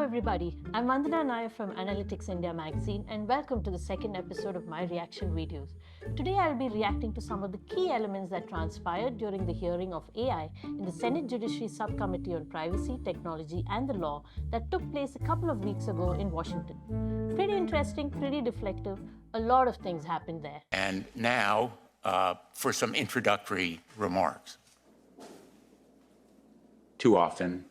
everybody, I'm Vandana Nair from Analytics India magazine and welcome to the second episode of my reaction videos. Today I'll be reacting to some of the key elements that transpired during the hearing of AI in the Senate Judiciary Subcommittee on Privacy, Technology and the Law that took place a couple of weeks ago in Washington. Pretty interesting, pretty deflective, a lot of things happened there. And now for some introductory remarks. Too often,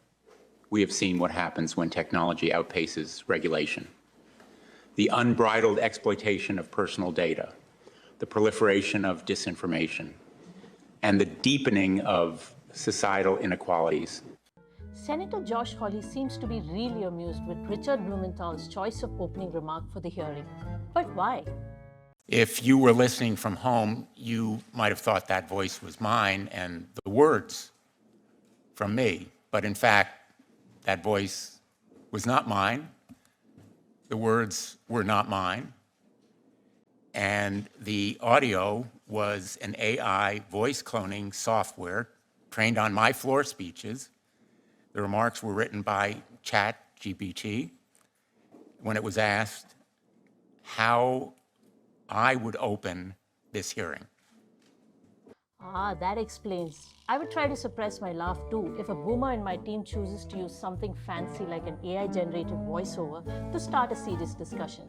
we have seen what happens when technology outpaces regulation. The unbridled exploitation of personal data, the proliferation of disinformation, and the deepening of societal inequalities. Senator Josh Hawley seems to be really amused with Richard Blumenthal's choice of opening remark for the hearing. But why? If you were listening from home, you might have thought that voice was mine and the words from me. But in fact, that voice was not mine. The words were not mine. And the audio was an AI voice cloning software trained on my floor speeches. The remarks were written by ChatGPT when it was asked how I would open this hearing. That explains. I would try to suppress my laugh too if a boomer in my team chooses to use something fancy like an AI-generated voiceover to start a serious discussion.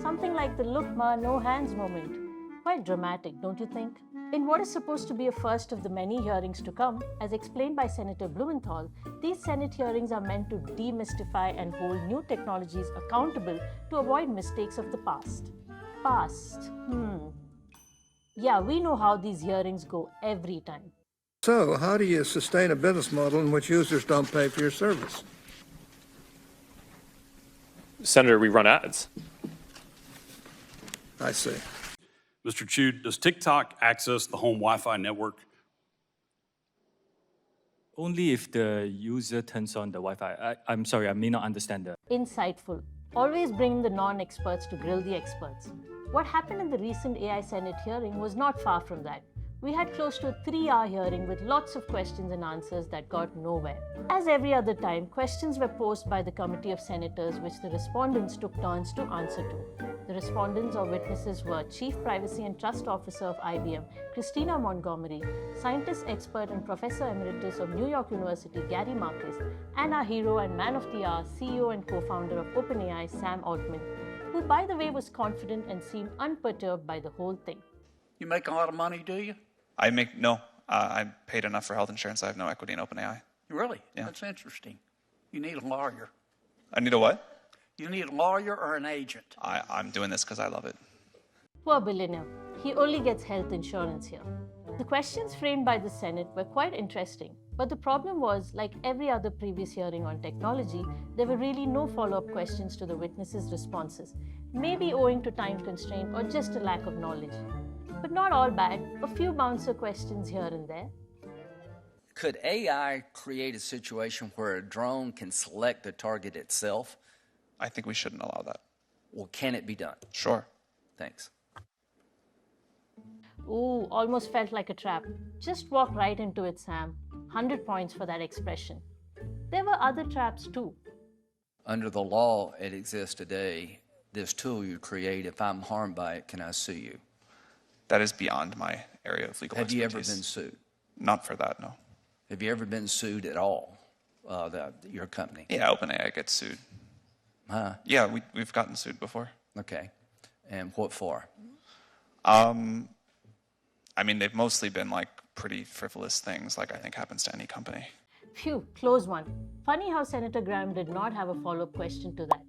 Something like the "look ma, no hands" moment. Quite dramatic, don't you think? In what is supposed to be a first of the many hearings to come, as explained by Senator Blumenthal, these Senate hearings are meant to demystify and hold new technologies accountable to avoid mistakes of the past. Yeah, we know how these hearings go every time. So, how do you sustain a business model in which users don't pay for your service? Senator, we run ads. I see. Mr. Chu, does TikTok access the home Wi-Fi network? Only if the user turns on the Wi-Fi. I'm sorry, I may not understand that. Insightful. Always bring the non-experts to grill the experts. What happened in the recent AI Senate hearing was not far from that. We had close to a 3-hour hearing with lots of questions and answers that got nowhere. As every other time, questions were posed by the committee of senators which the respondents took turns to answer to. The respondents or witnesses were Chief Privacy and Trust Officer of IBM, Christina Montgomery, scientist expert and Professor Emeritus of New York University, Gary Marcus, and our hero and man of the hour, CEO and co-founder of OpenAI, Sam Altman, who by the way was confident and seemed unperturbed by the whole thing. You make a lot of money, do you? No. I paid enough for health insurance. I have no equity in OpenAI. Really? Yeah. That's interesting. You need a lawyer. I need a what? You need a lawyer or an agent. I'm doing this because I love it. Poor billionaire. He only gets health insurance here. The questions framed by the Senate were quite interesting, but the problem was, like every other previous hearing on technology, there were really no follow-up questions to the witnesses' responses, maybe owing to time constraint or just a lack of knowledge. But not all bad, a few bouncer questions here and there. Could AI create a situation where a drone can select the target itself? I think we shouldn't allow that. Well, can it be done? Sure. Thanks. Ooh, almost felt like a trap. Just walk right into it, Sam. 100 points for that expression. There were other traps too. Under the law it exists today, this tool you create, if I'm harmed by it, can I sue you? That is beyond my area of legal expertise. Have you ever been sued? Not for that, no. Have you ever been sued at all, your company? Yeah, OpenAI gets sued. Huh? Yeah, we've gotten sued before. Okay. And what for? I mean, they've mostly been like pretty frivolous things, like I think happens to any company. Phew, close one. Funny how Senator Graham did not have a follow-up question to that.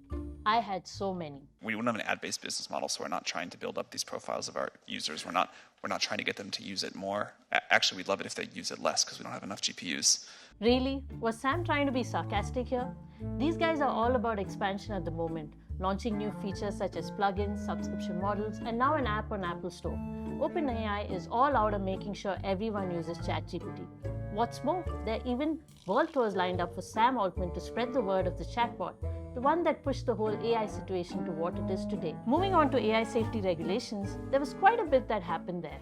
I had so many. We don't have an ad-based business model, so we're not trying to build up these profiles of our users. We're not trying to get them to use it more. Actually, we'd love it if they use it less because we don't have enough GPUs. Really? Was Sam trying to be sarcastic here? These guys are all about expansion at the moment, launching new features such as plugins, subscription models, and now an app on Apple Store. OpenAI is all out of making sure everyone uses ChatGPT. What's more, there are even world tours lined up for Sam Altman to spread the word of the chatbot, the one that pushed the whole AI situation to what it is today. Moving on to AI safety regulations, there was quite a bit that happened there.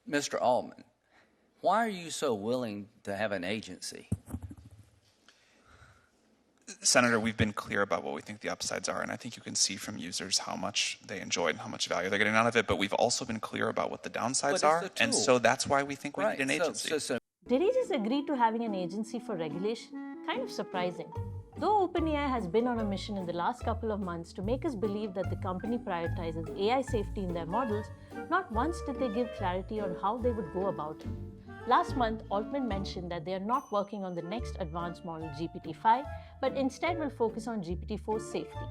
Mr. Altman, why are you so willing to have an agency? Senator, we've been clear about what we think the upsides are, and I think you can see from users how much they enjoy it and how much value they're getting out of it, but we've also been clear about what the downsides are, and so that's why we think we need an agency. Did he just agree to having an agency for regulation? Kind of surprising. Though OpenAI has been on a mission in the last couple of months to make us believe that the company prioritizes AI safety in their models, not once did they give clarity on how they would go about it. Last month, Altman mentioned that they are not working on the next advanced model GPT-5, but instead will focus on GPT-4's safety.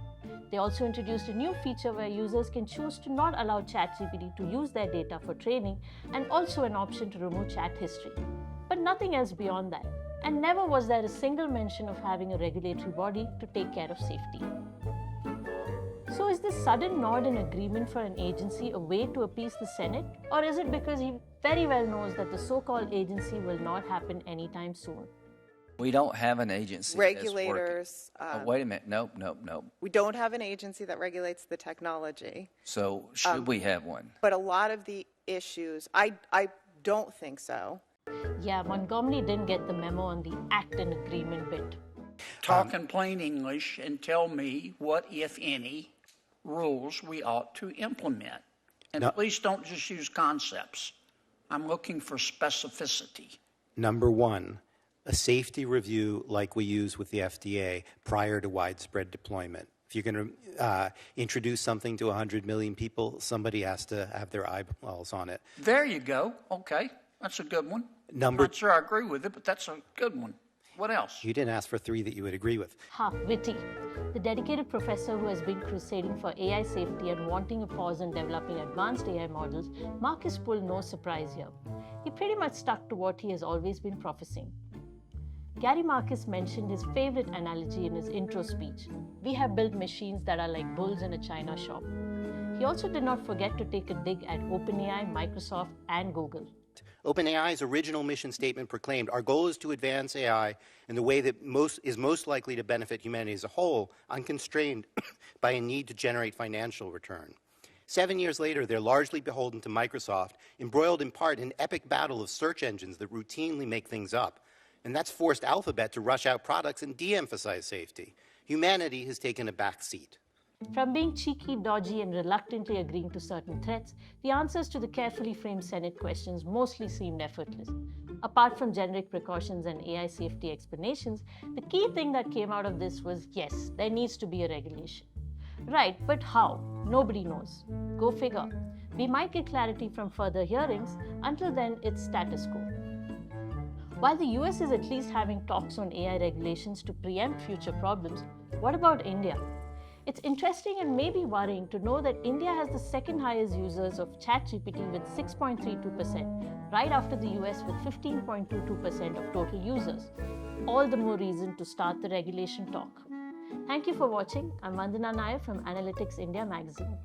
They also introduced a new feature where users can choose to not allow ChatGPT to use their data for training, and also an option to remove chat history. But nothing else beyond that. And never was there a single mention of having a regulatory body to take care of safety. So is this sudden nod in agreement for an agency a way to appease the Senate? Or is it because he very well knows that the so-called agency will not happen anytime soon? We don't have an agency. Regulators. Wait a minute. Nope. We don't have an agency that regulates the technology. So should we have one? But a lot of the issues, I don't think so. Yeah, Montgomery didn't get the memo on the act and agreement bit. Talk in plain English and tell me what, if any, rules we ought to implement. And please don't just use concepts. I'm looking for specificity. Number one, a safety review like we use with the FDA prior to widespread deployment. If you're going to introduce something to 100 million people, somebody has to have their eyeballs on it. There you go. Okay, that's a good one. Not sure I agree with it, but that's a good one. What else? You didn't ask for 3 that you would agree with. Ha, witty. The dedicated professor who has been crusading for AI safety and wanting a pause in developing advanced AI models, Marcus pulled no surprise here. He pretty much stuck to what he has always been prophesying. Gary Marcus mentioned his favorite analogy in his intro speech. We have built machines that are like bulls in a china shop. He also did not forget to take a dig at OpenAI, Microsoft, and Google. OpenAI's original mission statement proclaimed, our goal is to advance AI in the way that is most likely to benefit humanity as a whole, unconstrained by a need to generate financial return. 7 years later, they're largely beholden to Microsoft, embroiled in part in an epic battle of search engines that routinely make things up. And that's forced Alphabet to rush out products and de-emphasize safety. Humanity has taken a back seat. From being cheeky, dodgy, and reluctantly agreeing to certain threats, the answers to the carefully framed Senate questions mostly seemed effortless. Apart from generic precautions and AI safety explanations, the key thing that came out of this was, yes, there needs to be a regulation. Right, but how? Nobody knows. Go figure. We might get clarity from further hearings. Until then, it's status quo. While the US is at least having talks on AI regulations to preempt future problems, what about India? It's interesting and maybe worrying to know that India has the second highest users of ChatGPT with 6.32%, right after the US with 15.22% of total users. All the more reason to start the regulation talk. Thank you for watching. I'm Vandana Nair from Analytics India magazine.